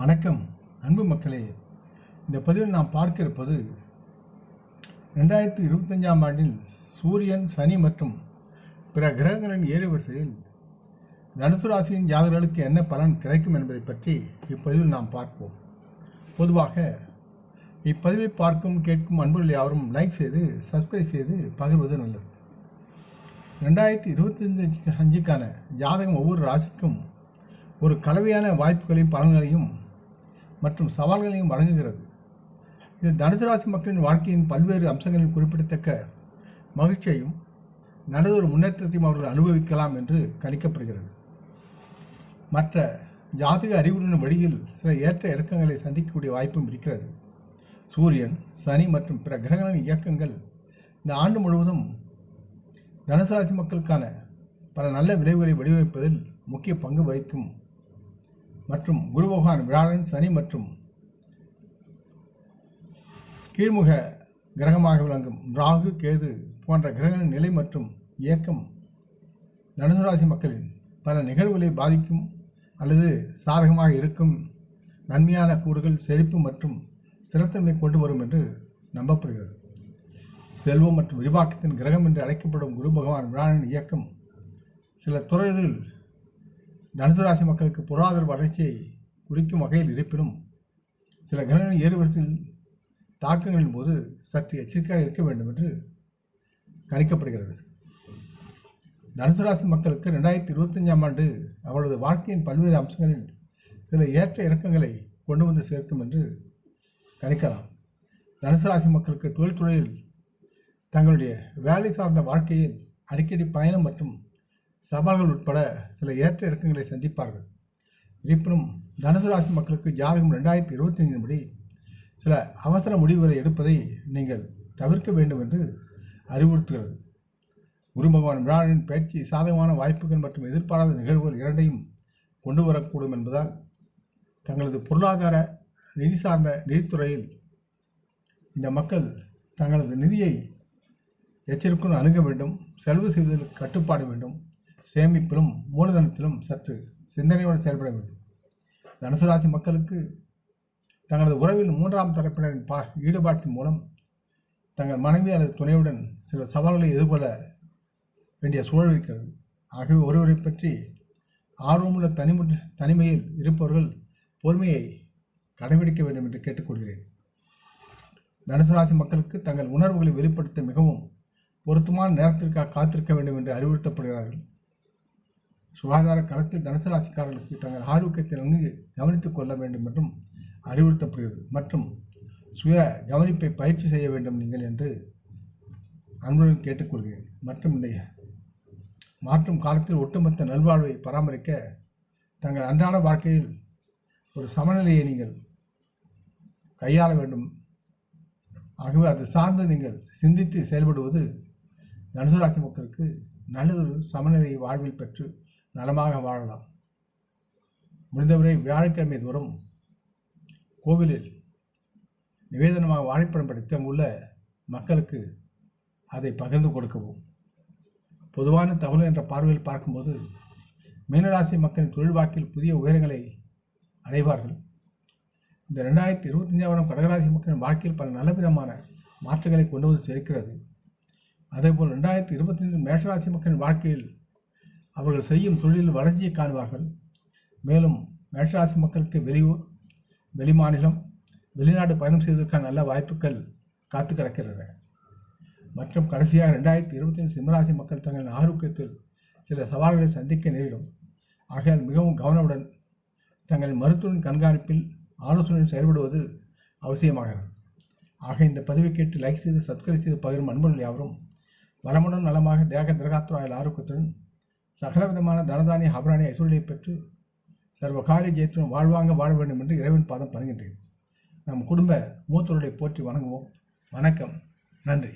வணக்கம் அன்பு மக்களே. இந்த பதிவில் நாம் பார்க்க இருப்பது 2025ஆம் ஆண்டில் சூரியன், சனி மற்றும் பிற கிரகங்களின் ஏறுவரிசையில் தனுசு ராசியின் ஜாதகர்களுக்கு என்ன பலன் கிடைக்கும் என்பதை பற்றி இப்பதிவில் நாம் பார்ப்போம். பொதுவாக இப்பதிவை பார்க்கும் கேட்கும் அன்பர்கள் யாவரும் லைக் செய்து சப்ஸ்கிரைப் செய்து பகிர்வது நல்லது. 2025க்கான ஜாதகம் ஒவ்வொரு ராசிக்கும் ஒரு கலவையான வாய்ப்புகளையும் பலன்களையும் மற்றும் சவால்களையும் வழங்குகிறது. இது தனுசு ராசி மக்களின் வாழ்க்கையின் பல்வேறு அம்சங்களில் குறிப்பிடத்தக்க மகிழ்ச்சியையும் நல்லதொரு முன்னேற்றத்தையும் அவர்கள் அனுபவிக்கலாம் என்று கணிக்கப்படுகிறது. மற்ற ஜாதக அறிவுறுவின் வழியில் சில ஏற்ற இறக்கங்களை சந்திக்கக்கூடிய வாய்ப்பும் இருக்கிறது. சூரியன், சனி மற்றும் பிற கிரகங்களின் இயக்கங்கள் இந்த ஆண்டு முழுவதும் தனுசு ராசி மக்களுக்கான பல நல்ல விளைவுகளை வடிவமைப்பதில் முக்கிய பங்கு வகிக்கும். மற்றும் குரு பகவான், வியாழன், சனி மற்றும் கீழ்முக கிரகமாக விளங்கும் ராகு, கேது போன்ற கிரகங்களின் நிலை மற்றும் இயக்கம் தனுசு ராசி மக்களின் பல நிகழ்வுகளை பாதிக்கும் அல்லது சாதகமாக இருக்கும் நன்மையான கூறுகள், செழிப்பு மற்றும் ஸ்திரத்தன்மை கொண்டு வரும் என்று நம்பப்படுகிறது. செல்வம் மற்றும் விரிவாக்கத்தின் கிரகம் என்று அழைக்கப்படும் குரு பகவான், வியாழனின் இயக்கம் சில துறைகளில் தனுசு ராசி மக்களுக்கு பொருளாதார வளர்ச்சியை குறிக்கும் வகையில் இருப்பினும் சில கிரகங்களின் ஏறுவரிசையில் தாக்கங்களின் போது சற்று எச்சரிக்கையாக இருக்க வேண்டும் என்று கணிக்கப்படுகிறது. தனுசு ராசி மக்களுக்கு 2025ஆம் ஆண்டு அவரது வாழ்க்கையின் பல்வேறு அம்சங்களில் சில ஏற்ற இறக்கங்களை கொண்டு வந்து சேர்க்கும் என்று கணிக்கலாம். தனுசு ராசி மக்களுக்கு தொழில்துறையில் தங்களுடைய வேலை சார்ந்த வாழ்க்கையில் அடிக்கடி பயணம் மற்றும் சவால்கள் உட்பட சில ஏற்ற இறக்கங்களை சந்திப்பார்கள். இருப்பினும் தனுசு ராசி மக்களுக்கு ஜாதகம் 2025 படி சில அவசர முடிவுகளை எடுப்பதை நீங்கள் தவிர்க்க வேண்டும் என்று அறிவுறுத்துகிறது. குரு பகவான், வியாழனின் பயிற்சி சாதகமான வாய்ப்புகள் மற்றும் எதிர்பாராத நிகழ்வுகள் இரண்டையும் கொண்டு வரக்கூடும் என்பதால் தங்களது பொருளாதார நிதி சார்ந்த நிதித்துறையில் இந்த மக்கள் தங்களது நிதியை எச்சரிக்கையுடன் அணுக வேண்டும். செலவு செய்வதில் கட்டுப்பாடு வேண்டும். சேமிப்பிலும் மூலதனத்திலும் சற்று சிந்தனையுடன் செயல்பட வேண்டும். தனுசு ராசி மக்களுக்கு தங்களது உறவில் 3ஆம் தரப்பினரின் ஈடுபாட்டின் மூலம் தங்கள் மனைவி அல்லது துணையுடன் சில சவால்களை எதிர்கொள்ள வேண்டிய சூழல் இருக்கிறது. ஆகவே ஒருவரை பற்றி ஆர்வமுள்ள தனிமையில் இருப்பவர்கள் பொறுமையை கடைபிடிக்க வேண்டும் என்று கேட்டுக்கொள்கிறேன். தனுசு ராசி மக்களுக்கு தங்கள் உணர்வுகளை வெளிப்படுத்த மிகவும் பொருத்தமான நேரத்திற்காக காத்திருக்க வேண்டும் என்று அறிவுறுத்தப்படுகிறார்கள். சுகாதார களத்தில் தனுசு ராசிக்காரர்களுக்கு தங்கள் ஆரோக்கியத்தை நன்கு கவனித்துக் கொள்ள வேண்டும் என்றும் அறிவுறுத்தப்படுகிறது. மற்றும் சுய கவனிப்பை பயிற்சி செய்ய வேண்டும் நீங்கள் என்று அன்புடன் கேட்டுக்கொள்கிறேன். மற்றும் இந்த மாற்றும் காலத்தில் ஒட்டுமொத்த நல்வாழ்வை பராமரிக்க தங்கள் அன்றாட வாழ்க்கையில் ஒரு சமநிலையை நீங்கள் கையாள வேண்டும். ஆகவே அது சார்ந்து நீங்கள் சிந்தித்து செயல்படுவது தனுசு ராசி மக்களுக்கு நல்லதொரு சமநிலையை வாழ்வில் பெற்று நலமாக வாழலாம். முடிந்தவரை வியாழக்கிழமை தோறும் கோவிலில் நிவேதனமாக வாழைப்பழம் படைத்து அங்குள்ள மக்களுக்கு அதை பகிர்ந்து கொடுக்கவும். பொதுவான தகவல் என்ற பார்வையில் பார்க்கும்போது மீனராசி மக்களின் தொழில் வாழ்க்கையில் புதிய உயரங்களை அடைவார்கள். இந்த 2025ஆம் கடகராசி மக்களின் வாழ்க்கையில் பல நல்லவிதமான மாற்றங்களை கொண்டு வந்து சேர்க்கிறது. அதேபோல் 2025 மேஷராசி மக்களின் வாழ்க்கையில் அவர்கள் செய்யும் தொழிலில் வளர்ச்சியை காணுவார்கள். மேலும் மேஷராசி மக்களுக்கு வெளியூர், வெளிமாநிலம், வெளிநாடு பயணம் செய்வதற்கான நல்ல வாய்ப்புகள் காத்து கிடக்கிறது. மற்றும் கடைசியாக 2025 சிம்மராசி மக்கள் தங்களின் ஆரோக்கியத்தில் சில சவால்களை சந்திக்க நேரிடும். ஆகையால் மிகவும் கவனமுடன் தங்களின் மருத்துவரின் கண்காணிப்பில் ஆலோசனையில் செயல்படுவது அவசியமாகிறது. ஆக இந்த பதிவை கேட்டு லைக் செய்து சப்ஸ்கிரைப் செய்து பகிரும் அன்பர்கள் யாவரும் வளமுடன் நலமாக தேக திரகாத்துராயல் ஆரோக்கியத்துடன் சகலவிதமான தனதானிய அபராணி ஐஸ்வர்யை பெற்று சர்வகாரிய ஜெயத்துடன் வாழ்வாங்க வாழ வேண்டும் என்று இறைவன் பாதம் பணிகின்றேன். நம் குடும்ப மூத்தோர்களை போற்றி வணங்குவோம். வணக்கம். நன்றி.